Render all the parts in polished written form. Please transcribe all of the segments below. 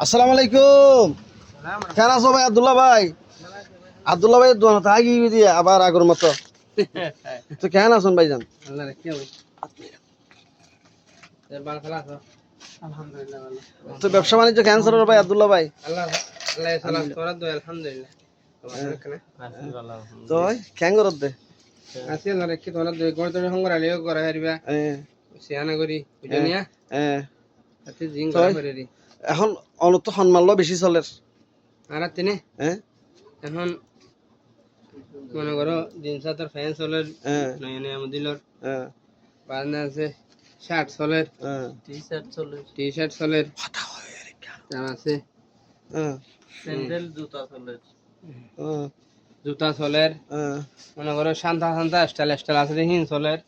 আসসালামু আলাইকুম। কেন আছো ভাই আব্দুল্লাহ ভাই? আব্দুল্লাহ ভাই দোয়া তাই দিয়ে আবার আগর মতো তো কেন আছেন ভাইজান? তো ব্যবসা বাণিজ্য ক্যান্সার ভাই আব্দুল্লাহ ভাই? তো কেন করত দে এখন অনত সন্মান বেশি চলে এখন মনে করো জিন্স তোর ফ্যান চলের দিলর বাজনা আছে শার্ট চলের টি শার্ট চলের আছে স্যান্ডেল জুতা চলের মনে করো শান্তা শান্তা স্টাইল স্টাইল আছে হিন চলের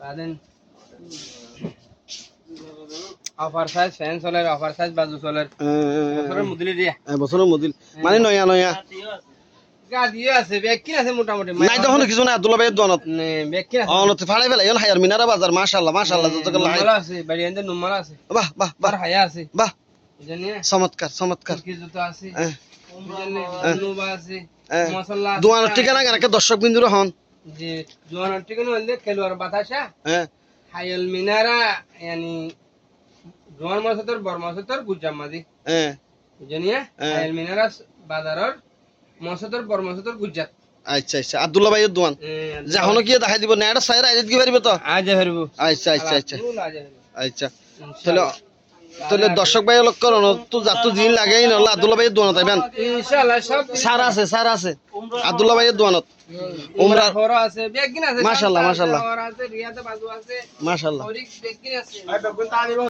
বাদেন অফার সাইজ ফ্যান চলের অফার সাইজ বাজু চলের বছরের মুদিলি দিয়া বছরের মুদিল মানে নয়া নয়া গাড়িও আছে ব্যাগ কি আছে মোটামুটি নাই তখন কিছু না আব্দুল্লাহ ভাইয়ের দোয়ানত ব্যাগ কি আছে অনত ফাড়াই ফেলাই এল হায়ার মিনারা বাজার মাশাআল্লাহ মাশাআল্লাহ যতগুলো হাই আছে বাড়ি আনতে নুমাল আছে বাহ বাহ বাহ হায়া আছে বাহ জানি চমৎকার চমৎকার কি জুতো আছে নুবা আছে মশলা দোয়ানোর ঠিকানা কেন দর্শক বিন্দুর হন যে দোয়ানোর ঠিকানা হইলে খেলোয়ার বাতাসা হায়াল মিনারা yani জোয়ান মাসতর বড় মাসতর গুজামাদি জানিয়া হায়াল মিনারা বাজারের মাসতর বড় মাসতর গুজাত। আচ্ছা আচ্ছা আব্দুল্লাহ ভাইয়ের দোয়ান যখন কি দেখাই দিব না এটা সাইরা আইজ কি পারিব তো আজ পারিব আচ্ছা আচ্ছা আচ্ছা আচ্ছা তাহলে তাহলে দর্শক ভাই লোক করো তো যাতো দিন লাগেই না আব্দুল্লাহ ভাইয়ের দোয়ানত আইবেন ইনশাআল্লাহ সব সার আছে আব্দুল্লাহ ভাইয়ের দোয়ানত উমরা ফরো আছে বেগিন আছে মাশাআল্লাহ মাশাআল্লাহ আছে রিয়াতে বাজু আছে মাশাআল্লাহ বেগিন আছে